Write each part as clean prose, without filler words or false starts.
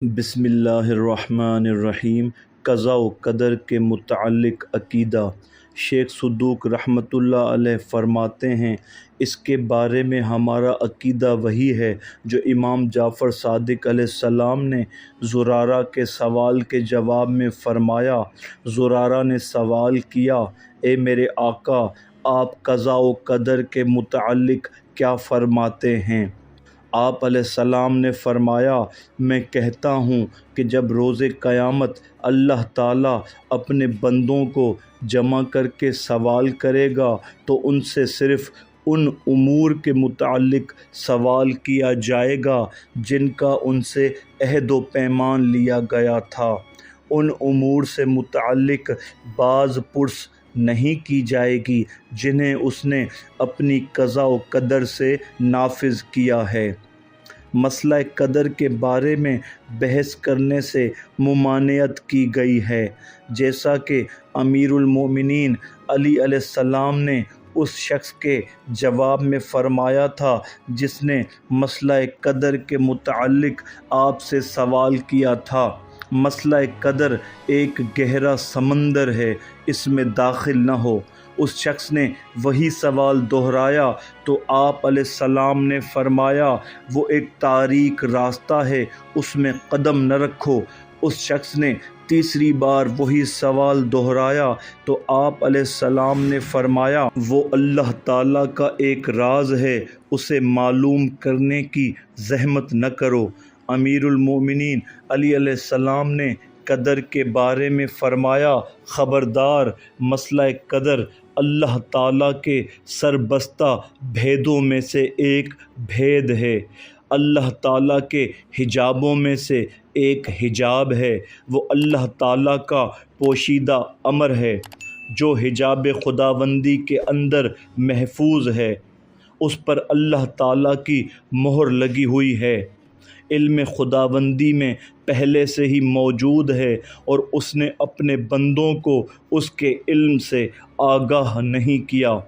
बिस्मिल्लाहिर्रहमानिर्रहीम। क़ज़ा व क़दर के मुतअल्लिक़ अक़ीदा। शेख सदूक़ रहमतुल्लाह अलैह फ़रमाते हैं, इसके बारे में हमारा अक़ीदा वही है जो इमाम जाफ़र सादिक़ अलैहिस्सलाम ने ज़ुरारा के सवाल के जवाब में फ़रमाया। ज़ुरारा ने सवाल किया, ए मेरे आका, आप क़ज़ा व क़दर के मुतअल्लिक़ क्या फ़रमाते हैं? आप अलैहिस्सलाम ने फ़रमाया, मैं कहता हूँ कि जब रोज़े क़यामत अल्लाह ताला अपने बंदों को जमा करके सवाल करेगा तो उनसे सिर्फ़ उन उमूर के मुताल्लिक़ सवाल किया जाएगा जिनका उनसे अहद व पैमान लिया गया था। उन उमूर से मुताल्लिक़ बाज़ पुर्स नहीं की जाएगी जिन्हें उसने अपनी क़ज़ा व क़दर से नाफिज़ किया है। मसला क़दर के बारे में बहस करने से मुमानियत की गई है, जैसा कि अमीरुल मोमिनीन अली अलैहिस्सलाम ने उस शख्स के जवाब में फ़रमाया था जिसने मसला क़दर के मुताल्लिक़ आपसे सवाल किया था। मसला क़दर एक गहरा समंदर है, इसमें दाखिल न हो। उस शख्स ने वही सवाल दोहराया तो आप अलैहिस्सलाम ने फ़रमाया, वो एक तारीक रास्ता है, उसमें कदम न रखो। उस शख्स ने तीसरी बार वही सवाल दोहराया तो आप अलैहिस्सलाम ने फ़रमाया, वो अल्लाह ताला का एक राज है, उसे मालूम करने की ज़हमत न करो। अमीरुल मोमिनीन अली अलैहिस्सलाम ने क़दर के बारे में फ़रमाया, ख़बरदार, मसला क़दर अल्लाह ताला के सरबस्ता भेदों में से एक भेद है। अल्लाह ताला के हिजाबों में से एक हिजाब है। वो अल्लाह ताला का पोशीदा अमर है जो हिजाब खुदाबंदी के अंदर महफूज है। उस पर अल्लाह ताला की मोहर लगी हुई है। इल्म खुदाबंदी में पहले से ही मौजूद है और उसने अपने बंदों को उसके इल्म से आगाह नहीं किया।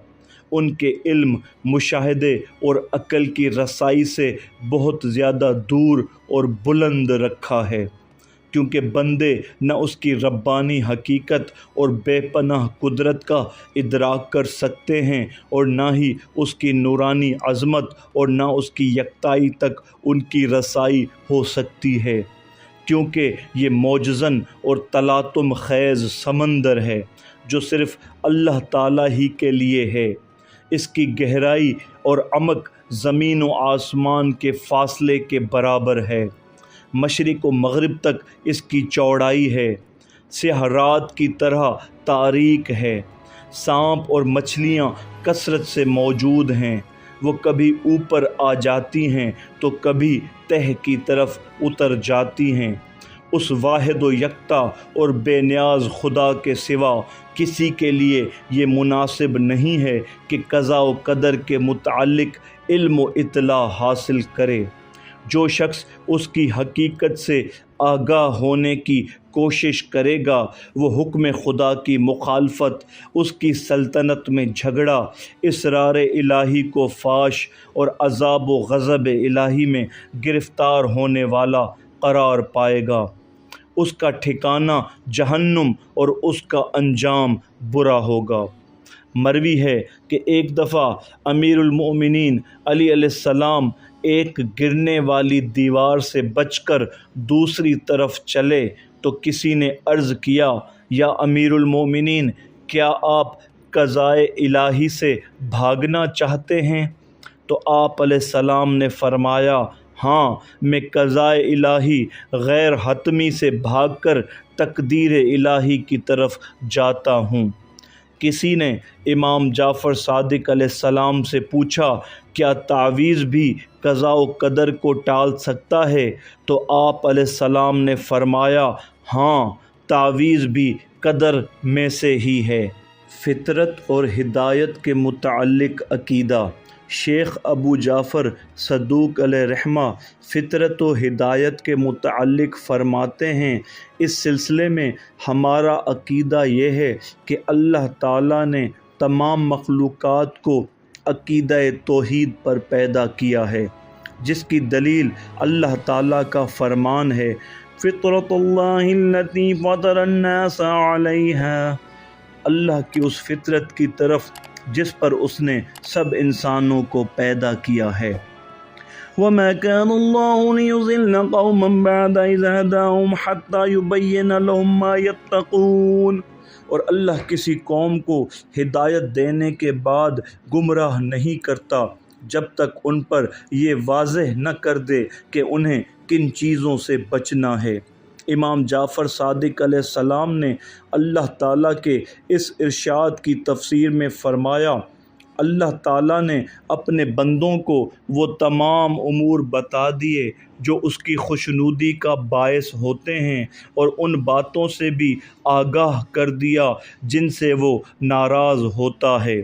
उनके इल्म, मुशाहिदे और अक़ल की रसाई से बहुत ज़्यादा दूर और बुलंद रखा है, क्योंकि बंदे न उसकी रब्बानी हकीकत और बेपनाह कुदरत का इदराक कर सकते हैं और ना ही उसकी नूरानी अज़मत और ना उसकी यकताई तक उनकी रसाई हो सकती है, क्योंकि ये मौजज़न और तलातुम ख़ैज़ समंदर है जो सिर्फ़ अल्लाह ताला ही के लिए है। इसकी गहराई और अमक ज़मीन व आसमान के फ़ासले के बराबर है। मशरिक़ व मग़रिब तक इसकी चौड़ाई है। स्याह रात की तरह तारीक है। सांप और मछलियाँ कसरत से मौजूद हैं। वो कभी ऊपर आ जाती हैं तो कभी तह की तरफ उतर जाती हैं। उस वाहिद व यकता और बेनियाज़ खुदा के सिवा किसी के लिए ये मुनासिब नहीं है कि क़ज़ा व क़दर के मुताल्लिक़ इल्म व इत्तला हासिल करे। जो शख्स उसकी हकीकत से आगाह होने की कोशिश करेगा, वो हुक्म खुदा की मुखालफत, उसकी सल्तनत में झगड़ा, इसरार इलाही को फाश और अज़ाब व ग़ज़ब इलाही में गिरफ़्तार होने वाला करार पाएगा। उसका ठिकाना जहन्नुम और उसका अंजाम बुरा होगा। मरवी है कि एक दफ़ा अमीरुल मोमिनीन अली अलैहिस्सलाम एक गिरने वाली दीवार से बचकर दूसरी तरफ चले तो किसी ने अर्ज़ किया, या अमीरुल मोमिनीन, क्या आप क़ज़ाए इलाही से भागना चाहते हैं? तो आप अलैहिस्सलाम ने फ़रमाया, हाँ, मैं क़ज़ाए इलाही गैर हतमी से भागकर तकदीर इलाही की तरफ जाता हूँ। किसी ने इमाम जाफ़र सादिक़ अलैहिस्सलाम से पूछा, क्या तावीज़ भी क़ज़ा व क़दर को टाल सकता है? तो आप अलैहिस्सलाम ने फ़रमाया, हाँ, तावीज़ भी क़दर में से ही है। फ़ितरत और हिदायत के मुताल्लिक़ अक़ीदा। शेख अबू जाफ़र सदूक़ अलैहिर्रहमा फ़ितरत व हिदायत के मुताल्लिक़ फ़रमाते हैं, इस सिलसिले में हमारा अक़ीदा ये है कि अल्लाह ताला ने तमाम मखलूक़ात को अक़ीदा तौहीद पर पैदा किया है, जिसकी दलील अल्लाह ताला का फ़रमान है, فطرۃ اللہ التی فطر الناس علیہا، اللہ کی اس فطرت کی طرف جس پر اس نے سب انسانوں کو پیدا کیا ہے۔ وَمَا كَانَ اللَّهُ لِيُضِلَّ قَوْمًا بَعْدَ إِذْ هَدَاهُمْ حَتَّى يُبَيِّنَ لَهُم مَّا يَتَّقُونَ، اور اللہ کسی قوم کو ہدایت دینے کے بعد گمراہ نہیں کرتا جب تک ان پر یہ واضح نہ کر دے کہ انہیں کن چیزوں سے بچنا ہے۔ امام جعفر صادق علیہ السلام نے اللہ تعالیٰ کے اس ارشاد کی تفسیر میں فرمایا، اللہ تعالیٰ نے اپنے بندوں کو وہ تمام امور بتا دیے جو اس کی خوشنودی کا باعث ہوتے ہیں، اور ان باتوں سے بھی آگاہ کر دیا جن سے وہ ناراض ہوتا ہے۔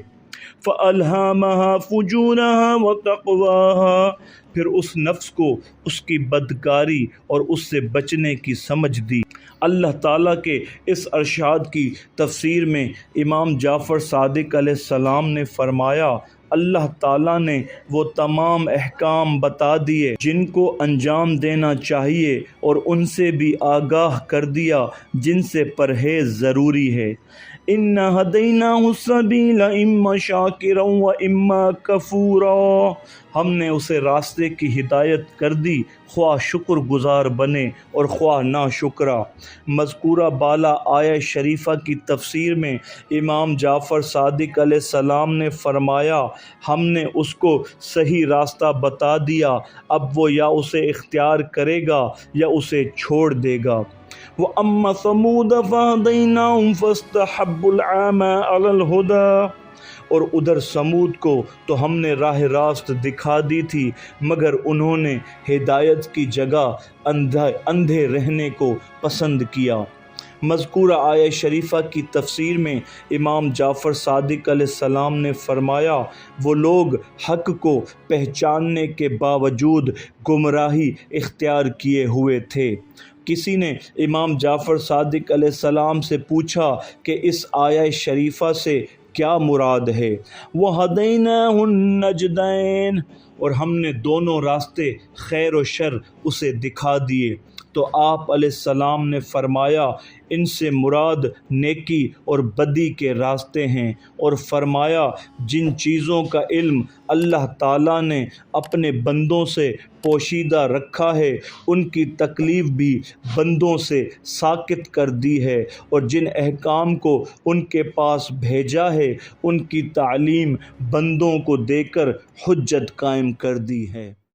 فَأَلْهَمَهَا فُجُورَهَا وَتَقْوَاهَا، پھر اس نفس کو اس کی بدکاری اور اس سے بچنے کی سمجھ دی۔ اللہ تعالیٰ کے اس ارشاد کی تفسیر میں امام جعفر صادق علیہ السلام نے فرمایا، اللہ تعالیٰ نے وہ تمام احکام بتا دیے جن کو انجام دینا چاہیے، اور ان سے بھی آگاہ کر دیا جن سے پرہیز ضروری ہے۔ اِنَّا هَدَيْنَاهُ السَّبِيلَ إِمَّا شَاكِرًا وَإِمَّا كَفُورًا، ہم نے اسے راستے کی ہدایت کر دی، خواہ شکر گزار بنے اور خواہ ناشکرا۔ مذکورہ بالا آیہ شریفہ کی تفسیر میں امام جعفر صادق علیہ السلام نے فرمایا، ہم نے اس کو صحیح راستہ بتا دیا، اب وہ یا اسے اختیار کرے گا یا اسے چھوڑ دے گا۔ وَأَمَّا ثَمُودَ فَهَدَيْنَاهُمْ فَاسْتَحَبُّوا الْعَمَىٰ عَلَى الْهُدَىٰ، اور ادھر سمود کو تو ہم نے راہ راست دکھا دی تھی، مگر انہوں نے ہدایت کی جگہ اندھے رہنے کو پسند کیا۔ مذکورہ آیہ شریفہ کی تفسیر میں امام جعفر صادق علیہ السلام نے فرمایا، وہ لوگ حق کو پہچاننے کے باوجود گمراہی اختیار کیے ہوئے تھے۔ کسی نے امام جعفر صادق علیہ السلام سے پوچھا کہ اس آیہ شریفہ سے کیا مراد ہے؟ وَهَدَيْنَاهُ النَّجْدَيْنِ، اور ہم نے دونوں راستے خیر و شر اسے دکھا دیے۔ تو آپ علیہ السلام نے فرمایا، ان سے مراد نیکی اور بدی کے راستے ہیں، اور فرمایا جن چیزوں کا علم اللہ تعالیٰ نے اپنے بندوں سے پوشیدہ رکھا ہے ان کی تکلیف بھی بندوں سے ساکت کر دی ہے، اور جن احکام کو ان کے پاس بھیجا ہے ان کی تعلیم بندوں کو دے کر حجت قائم کر دی ہے۔